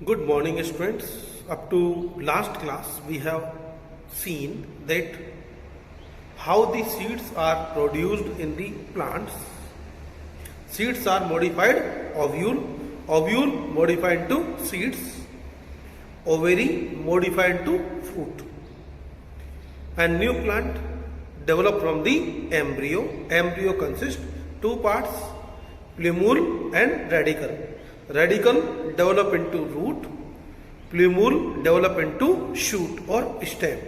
Good morning, students. Up to last class, we have seen that how the seeds are produced in the plants. Seeds are modified ovule, ovule modified to seeds, ovary modified to fruit, and new plant developed from the embryo. Embryo consists two parts, plumule and radicle. Radicle develop into root, plumule develop into shoot or stem.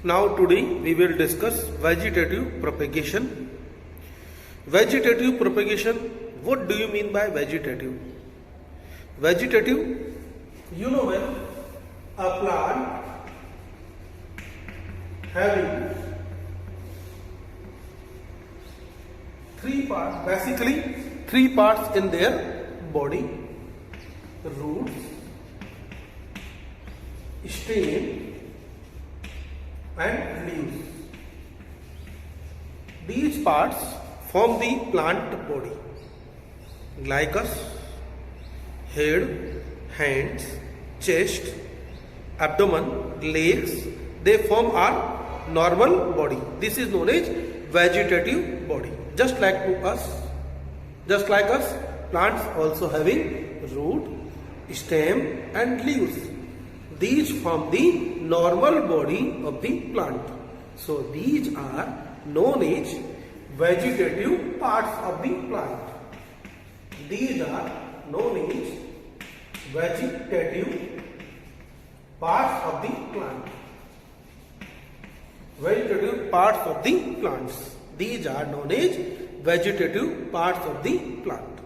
Now today we will discuss vegetative propagation. Vegetative propagation, what do you mean by vegetative? Vegetative, you know well, a plant having three parts, basically three parts in their body: roots, stem and leaves. These parts form the plant body. Glycus, head, hands, chest, abdomen, legs, they form our normal body. This is known as vegetative body. Just like us, plants also having root, stem and leaves. These form the normal body of the plant. So these are known as vegetative parts of the plant. These are known as vegetative parts of the plant. Vegetative parts of the plants. These are known as vegetative parts of the plant.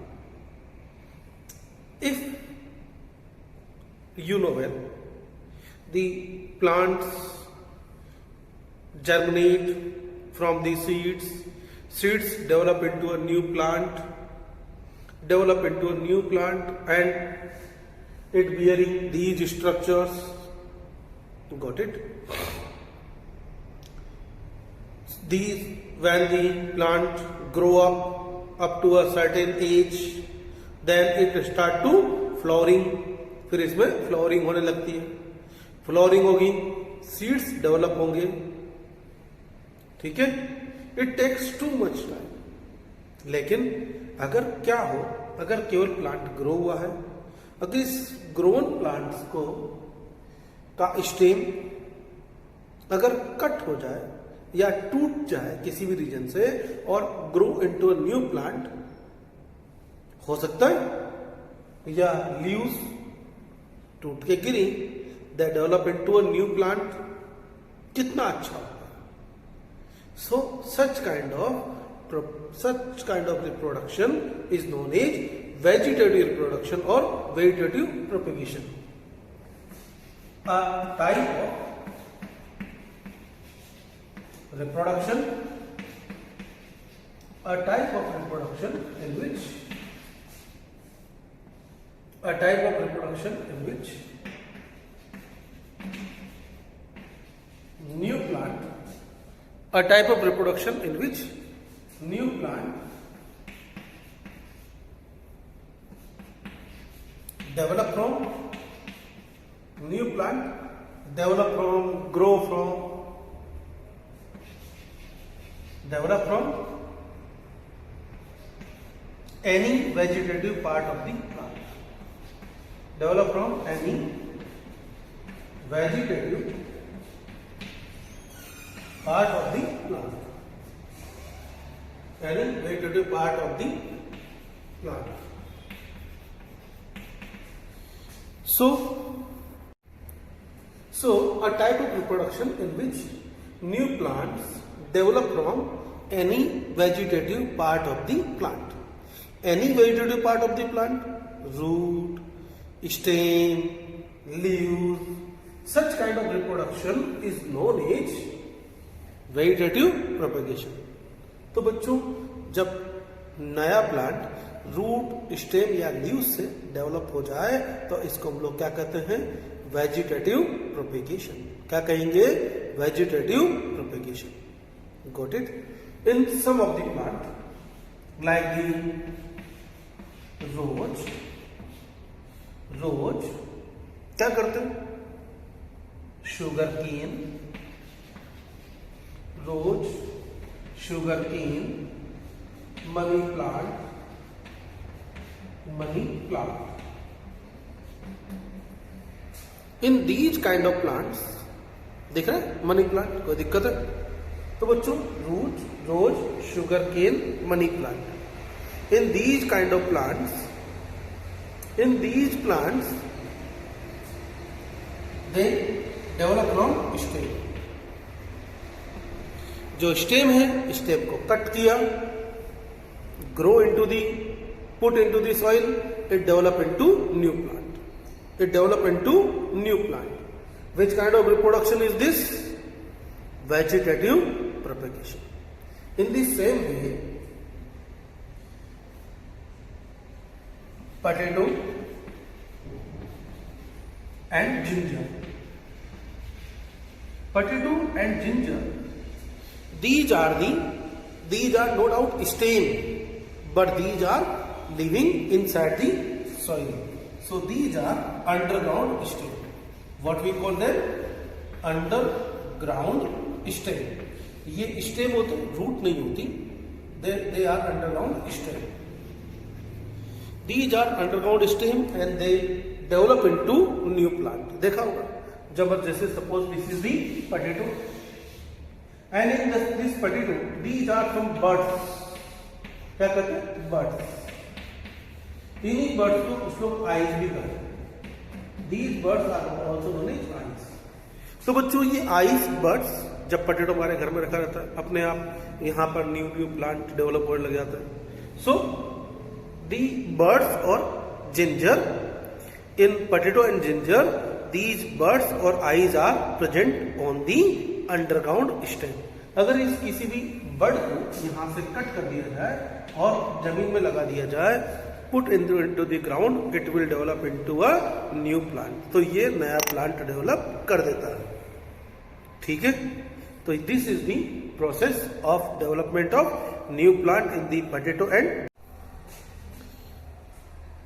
If you know well, the plants germinate from the seeds, seeds develop into a new plant, and it bearing these structures. Got it? These, when the plant grow up to a certain age, then it start to flowering. फिर इसमें flowering होने लगती है. Flowering होगी, seeds develop होंगे. ठीक है, it takes too much time. लेकिन अगर क्या हो, अगर केवल प्लांट ग्रो हुआ है, अगर इस ग्रोन प्लांट्स को का स्टेम अगर कट हो जाए या टूट जाए किसी भी रीजन से और grow into a new plant, हो सकता है, या लीव्स टूट के गिरी, they develop into a new plant, कितना अच्छा होगा. So such kind of reproduction is known as vegetative reproduction और vegetative propagation. Type of reproduction, a type of reproduction in which new plant develop from any vegetative part of the plant. Develop from any vegetative part of the plant. Any vegetative part of the plant. So a type of reproduction in which new plants develop from any vegetative part of the plant. Any vegetative part of the plant, root, stem, leaves, such kind of reproduction is known as vegetative propagation. तो बच्चों, जब नया plant root, stem या leaves से develop हो जाए तो इसको हम लोग क्या कहते हैं? Vegetative propagation. क्या कहेंगे? Vegetative propagation. Got it? In some of the plant, like the rose, क्या करते हैं? Sugar cane, rose, sugar cane, money plant, in these kind of plants, दिख रहा है मनी प्लांट, कोई दिक्कत है? तो बच्चों rose, sugar cane, money plant, in these kind of plants, they develop from stem. जो स्टेम है, स्टेम को कट किया, grow into the, put into the soil, it develop into new plant. Which kind of reproduction is this? Vegetative propagation. In the same way, potato and ginger. These are no doubt stem, but these are living inside the soil. So these are underground stem. What we call them? Underground stem. ये stem होते, root नहीं होती, they are underground stem. These are underground stem and they develop into new plant. देखा होगा जबरदस्त। Suppose this is the potato, and in this potato these are some buds. क्या कहते हैं? Buds. इन्हीं बर्ड्स को कुछ लोग आइज भी कहते हैं। These birds are also known as eyes. तो बच्चों ये आइज बर्ड्स, जब पोटैटो हमारे घर में रखा रहता है, अपने आप यहाँ पर न्यू प्लांट डेवलप होने लग जाता है। सो दी बर्ड्स और ginger, in potato and ginger, these buds और eyes are present on the underground stem. अगर इस किसी भी बर्ड को यहाँ से कट कर दिया जाए और जमीन में लगा दिया जाए, put into the ground, it will develop into a new plant. तो ये नया प्लांट डेवलप कर देता है। ठीक है, तो this is the process of development of new plant in the potato and.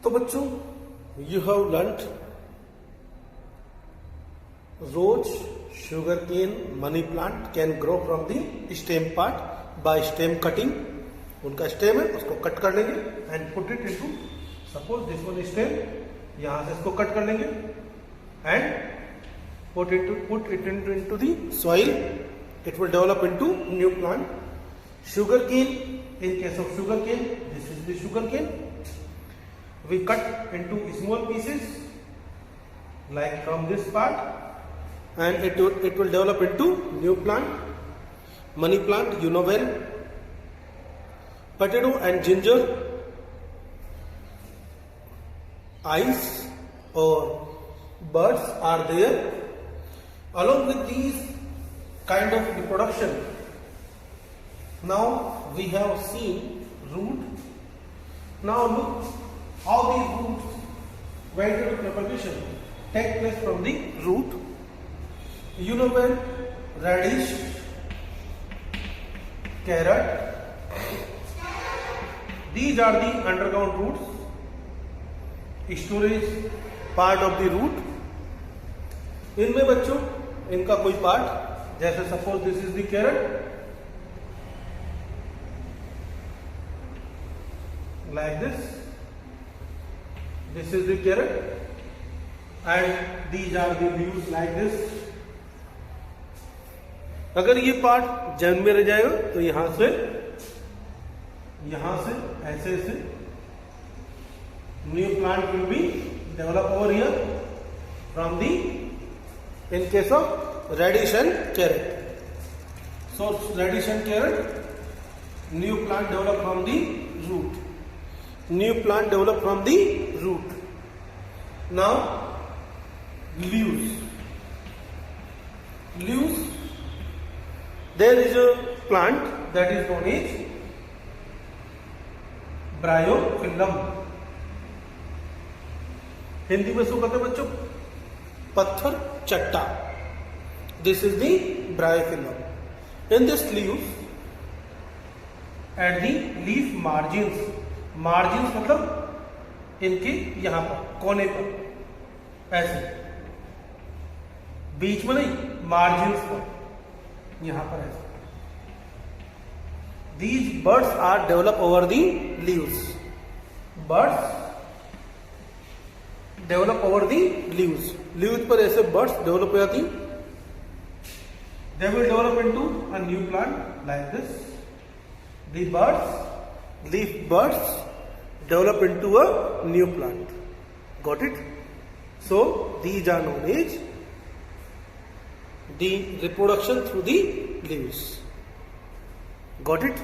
तो बच्चों you have learned rose, sugar cane, money plant can grow from the stem part by stem cutting. उनका stem है, उसको cut कर लेंगे and put it into, suppose this one stem, यहां से इसको कट कर लेंगे and put it into the soil, it will develop into new plant. Sugar cane, in case of sugar cane, this is the sugar cane, we cut into small pieces like from this part and it will develop into new plant. Money plant, you know well, potato and ginger, eyes or birds are there. Along with these kind of reproduction, now we have seen root. Now look how these roots, vegetative propagation take place from the root. You know well, radish, carrot, these are the underground roots, storage part of the root. इनमें बच्चों इनका कोई part, जैसे suppose this is the carrot, like this is the carrot and these are the leaves like this. अगर ये part जमीन में रह जाएगा तो यहां से ऐसे new plant will be develop over here from the, in case of radish and carrot. So radish and carrot, new plant develop from the root, now leaves, there is a plant that is known as bryophyllum. Hindi में इसको कहते हैं बच्चों पत्थर चट्टा। This is the bryophyllum. In this leaves at the leaf margins, मतलब इनके यहां पर कोने पर ऐसे बीच में नहीं, मार्जिन्स पर, यहां पर ऐसा। These buds are develop over the leaves. Buds develop over the leaves. Leaves पर ऐसे buds develop हो जाती। They will develop into a new plant like this. The buds, leaf buds, develop into a new plant. Got it? So these are known as the reproduction through the leaves. Got it?